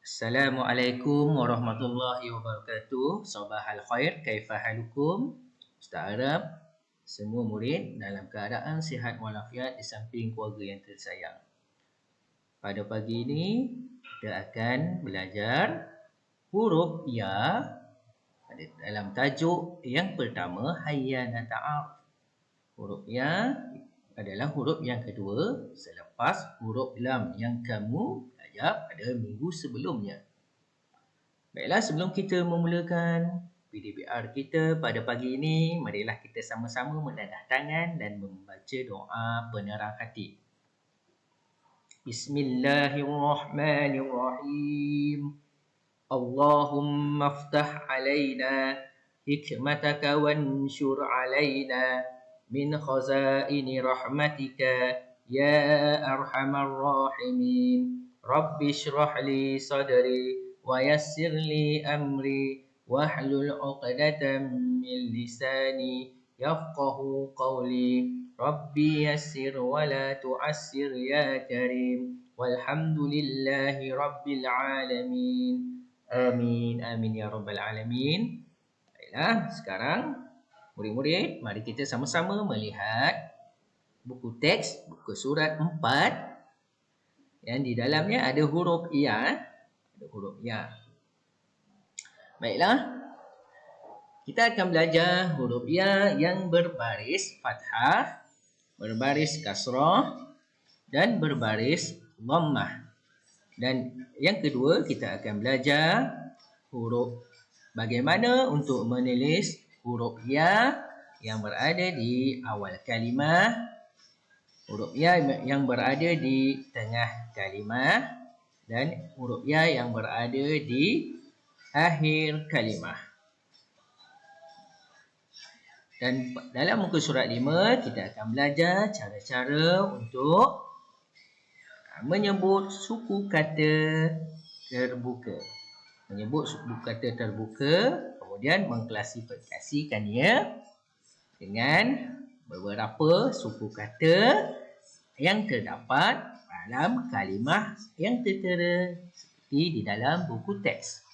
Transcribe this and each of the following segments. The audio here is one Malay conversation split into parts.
Assalamualaikum warahmatullahi wabarakatuh. Sabahal khair, kaifa halukum? Ustaz Arab, semua murid dalam keadaan sihat walafiat di samping keluarga yang tersayang. Pada pagi ini, kita akan belajar huruf ya dalam tajuk yang pertama, Hayya Nata'aruf. Huruf ya adalah huruf yang kedua selepas huruf lam yang kamu belajar pada minggu sebelumnya. Baiklah, sebelum kita memulakan PDBR kita pada pagi ini, marilah kita sama-sama menadah tangan dan membaca doa penerang hati. Bismillahirrahmanirrahim. Allahumma aftah alaina hikmataka wanshur alaina min khazaini rahmatika ya arhamar rahimin. Rabbi shrah li sadri wa yassir li amri wahlul 'uqdatam min lisani yafqahu qawli. Rabbi yassir wa la tu'assir ya karim. Walhamdulillahi rabbil alamin. Amin amin ya rabbal alamin. Baiklah, sekarang murid-murid, mari kita sama-sama melihat buku teks, buku surat 4 yang di dalamnya ada huruf ya. Ada huruf ya. Baiklah, kita akan belajar huruf ya yang berbaris fathah, berbaris kasrah dan berbaris dhammah. Dan yang kedua, kita akan belajar huruf bagaimana untuk menulis huruf ya yang berada di awal kalimah, huruf ya yang berada di tengah kalimah, dan huruf ya yang berada di akhir kalimah. Dan dalam muka surat 5, kita akan belajar cara-cara untuk menyebut suku kata terbuka. Menyebut suku kata terbuka, kemudian mengklasifikasikannya dengan beberapa suku kata yang terdapat dalam kalimah yang tertera seperti di dalam buku teks.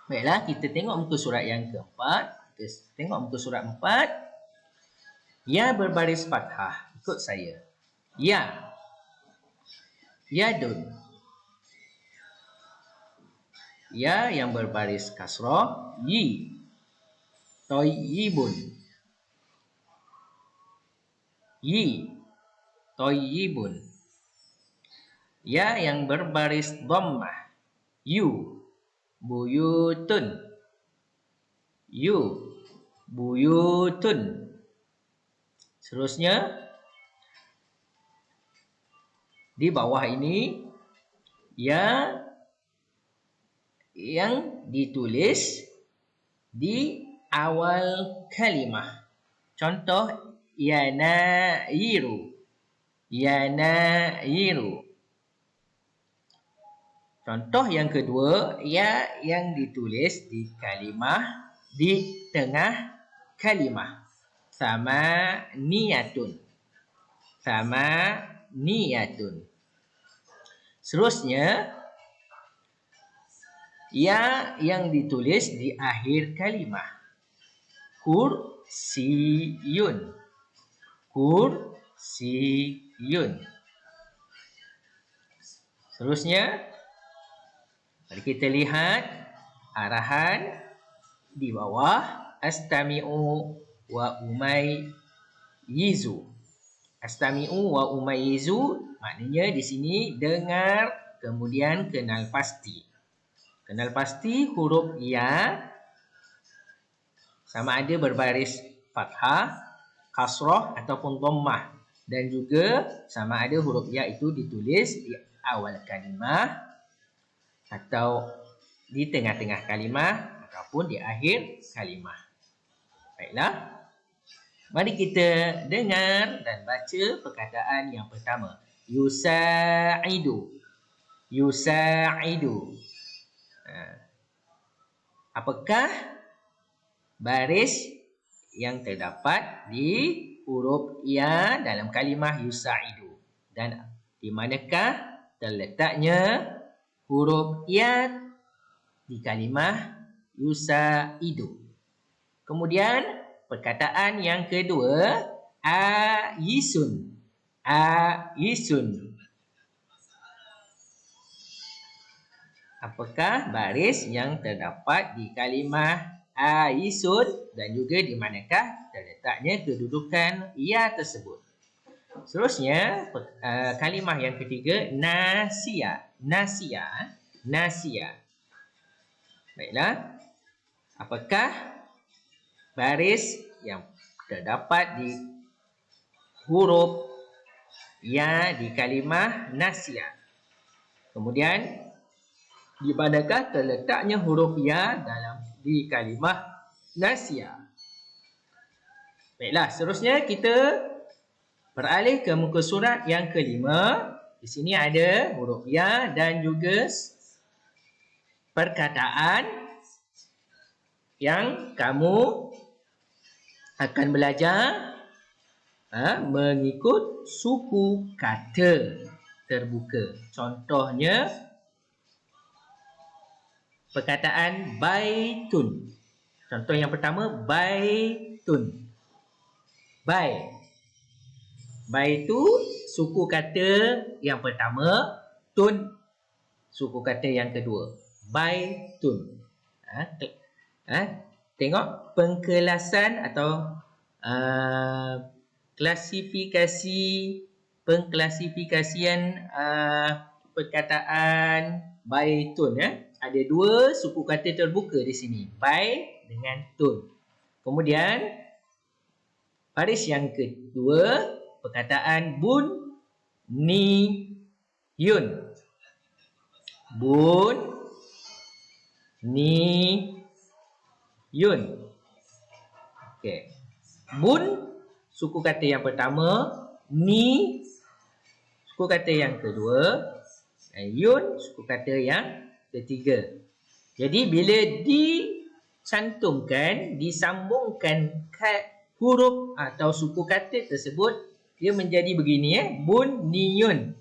Baiklah, kita tengok muka surat yang keempat. Kita tengok muka surat 4. Ya berbaris fathah. Ikut saya. Ya. Yadun. Ya yang berbaris kasrah. Yi. Toyibun. Yi. Toyibun. Ya yang berbaris dhammah. Yu. Buyutun. Yu. Buyutun. Seterusnya, di bawah ini ya yang ditulis di awal kalimah. Contoh, yanairu. Yanairu. Contoh yang kedua, ya yang ditulis di kalimah di tengah kalimah. Sama niyatun. Sama niyatun. Seterusnya, ya yang ditulis di akhir kalimah. Kursiyun. Kursiyun. Seterusnya, mari kita lihat arahan di bawah. Astami'u wa umayyizu. Astami'u wa umayyizu maknanya di sini dengar, kemudian kenal pasti. Kenal pasti huruf ya sama ada berbaris fathah, kasrah ataupun dhammah, dan juga sama ada huruf ya itu ditulis di awal kalimah atau di tengah-tengah kalimah ataupun di akhir kalimah. Baiklah, mari kita dengar dan baca perkataan yang pertama. Yusa'idu. Yusa'idu. Apakah baris yang terdapat di huruf ya dalam kalimah yusa'idu? Dan di manakah terletaknya huruf ya di kalimah yusaidu. Kemudian perkataan yang kedua, aisun. Aisun. Apakah baris yang terdapat di kalimah aisun dan juga di manakah terletaknya kedudukan ya tersebut? Seterusnya, kalimah yang ketiga, nasia. Nasia. Baiklah. Apakah baris yang terdapat di huruf ya di kalimah nasia? Kemudian, di manakah terletaknya huruf ya di kalimah nasia? Baiklah, seterusnya kita beralih ke muka surat yang kelima. Di sini ada huruf ya dan juga perkataan yang kamu akan belajar mengikut suku kata terbuka. Contohnya, perkataan baitun. Contoh yang pertama, baitun. Baitu suku kata yang pertama, tun suku kata yang kedua. Baitun. Tengok pengkelasan atau pengklasifikasian perkataan baitun. Ada dua suku kata terbuka di sini, bai dengan tun. Kemudian baris yang kedua, perkataan bun ni yun. Bun ni yun. Okey. Bun suku kata yang pertama, ni suku kata yang kedua, dan yun suku kata yang ketiga. Jadi bila disambungkan huruf atau suku kata tersebut, dia menjadi begini, bun ni yun.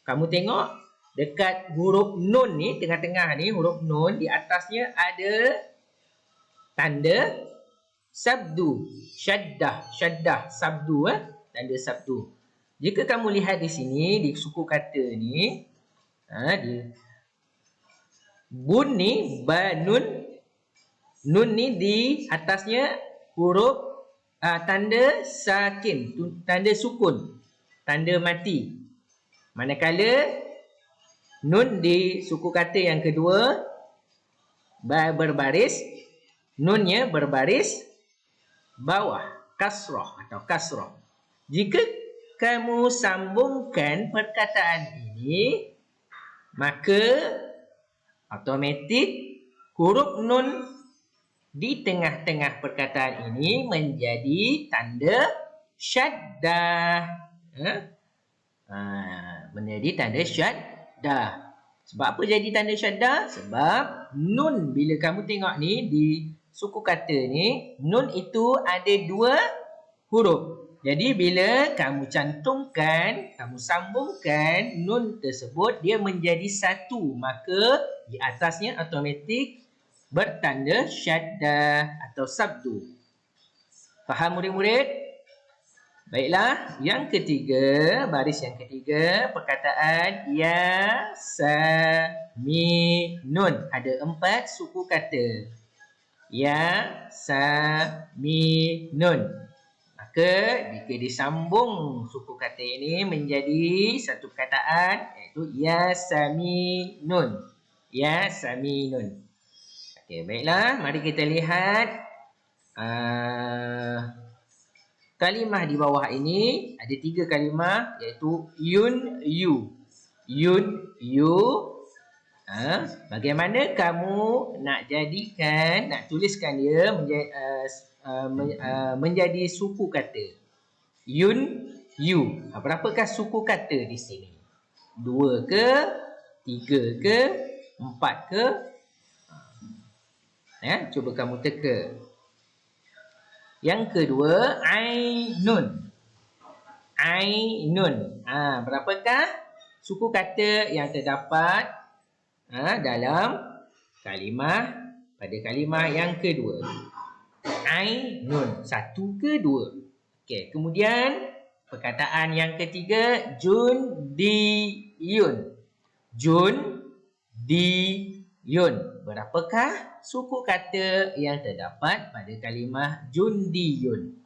Kamu tengok dekat huruf nun ni, tengah-tengah ni huruf nun, di atasnya ada tanda sabdu, syaddah, sabdu, tanda sabdu. Jika kamu lihat di sini di suku kata ni, bun ni, nun ni di atasnya huruf tanda sakin, tanda sukun, tanda mati. Manakala nun di suku kata yang kedua berbaris, nunnya berbaris bawah, kasrah atau kasrah. Jika kamu sambungkan perkataan ini, maka automatik huruf nun di tengah-tengah perkataan ini menjadi tanda syaddah. Menjadi tanda syaddah. Sebab apa jadi tanda syaddah? Sebab nun, bila kamu tengok ni di suku kata ni, nun itu ada dua huruf. Jadi bila kamu cantumkan, kamu sambungkan nun tersebut, dia menjadi satu. Maka di atasnya automatik bertanda syaddah atau sabdu. Faham murid-murid? Baiklah, yang ketiga, baris yang ketiga, perkataan ya, sa, mi, nun. Ada 4 suku kata. Ya, sa, mi, nun. Maka jika disambung suku kata ini menjadi satu perkataan, iaitu ya, sa, mi, nun. Ya, sa, mi, nun. Okey, baiklah, mari kita lihat kalimah di bawah ini. Ada 3 kalimah, iaitu yun, yu. Yun, yu. Bagaimana kamu nak tuliskan dia menjadi suku kata? Yun, yu. Berapakah suku kata di sini? 2 ke? 3 ke? 4 ke? Cuba kamu teka. Yang kedua, ainun. Ainun. Berapakah suku kata yang terdapat dalam pada kalimah yang kedua. Ainun, satu ke dua. Okey, kemudian perkataan yang ketiga, jundiyun. Jundiyun. Berapakah suku kata yang terdapat pada kalimah jundiyun?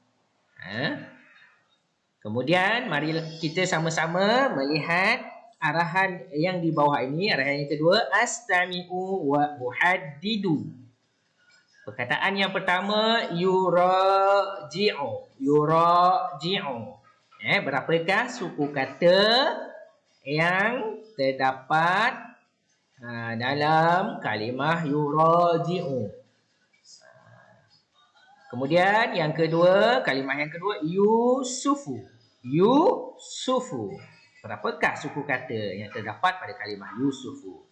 Kemudian mari kita sama-sama melihat arahan yang di bawah ini. Arahan yang kedua, astami'u wa uhaddidu. Perkataan yang pertama, yuraji'u. Berapakah suku kata yang terdapat dalam kalimah yuraji'u? Kemudian yang kedua, kalimah yang kedua, yusufu. Berapakah suku kata yang terdapat pada kalimah yusufu?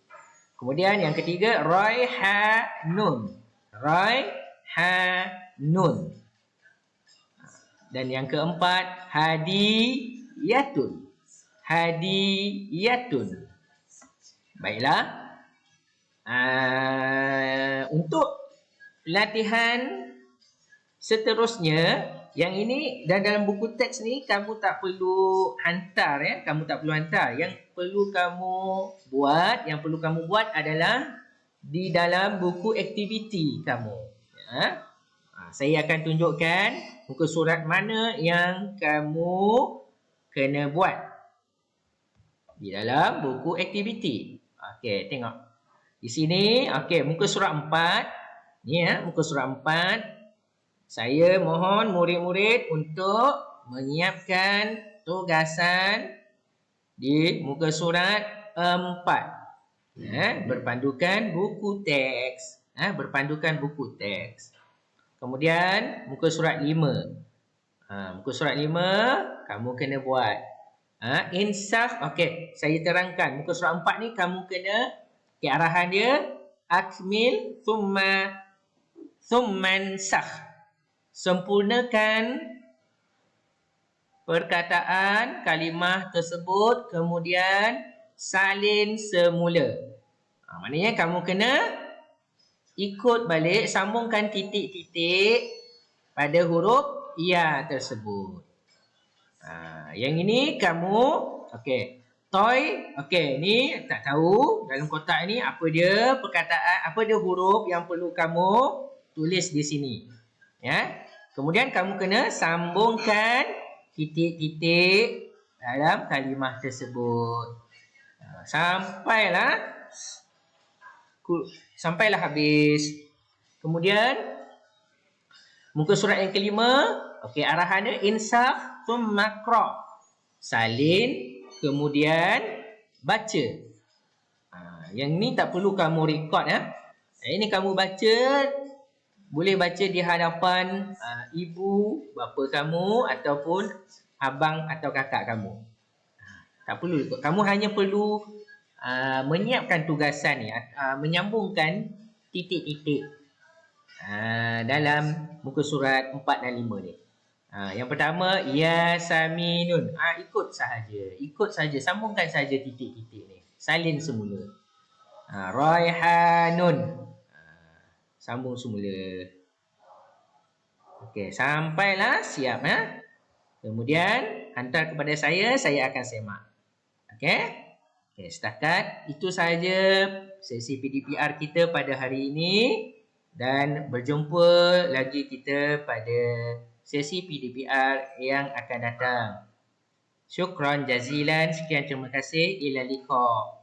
Kemudian yang ketiga, raihanun. Dan yang keempat, hadiyatun. Baiklah. Untuk latihan seterusnya, yang ini dan dalam buku teks ni kamu tak perlu hantar ya, Yang perlu kamu buat adalah di dalam buku aktiviti kamu. Saya akan tunjukkan muka surat mana yang kamu kena buat di dalam buku aktiviti. Okey, tengok. Di sini, okey, muka surat 4. Ni muka surat 4. Saya mohon murid-murid untuk menyiapkan tugasan di muka surat 4. Berpandukan buku teks. Kemudian muka surat 5. Muka surat 5 kamu kena buat. Insaf. Okey, saya terangkan. Muka surat 4 ni kamu kena, arahan dia, akmil thumman sakh. Sempurnakan perkataan kalimah tersebut, kemudian salin semula. Maknanya kamu kena ikut balik, sambungkan titik-titik pada huruf ya tersebut. Yang ini kamu, okey, toy, okey, ni tak tahu dalam kotak ni apa dia perkataan, apa dia huruf yang perlu kamu tulis di sini. Ya. Kemudian kamu kena sambungkan titik-titik dalam kalimah tersebut. Sampailah habis. Kemudian muka surat yang kelima, okey, arahannya insaf thumma qra. Salin kemudian baca. Yang ni tak perlu kamu rekod ya. Ini kamu baca, boleh baca di hadapan ibu bapa kamu ataupun abang atau kakak kamu. Tak perlu ikut. Kamu hanya perlu menyiapkan tugasan ni, menyambungkan titik-titik dalam muka surat 4 dan 5 ni. Yang pertama, yasaminun. Ikut sahaja, sambungkan sahaja titik-titik ni. Salin semula. Raihanun. Sambung semula. Okey, sampailah siap Kemudian hantar kepada saya akan semak. Okey? Okey, setakat itu sahaja sesi PDPR kita pada hari ini, dan berjumpa lagi kita pada sesi PDPR yang akan datang. Syukran jazilan, sekian terima kasih, ila liqa.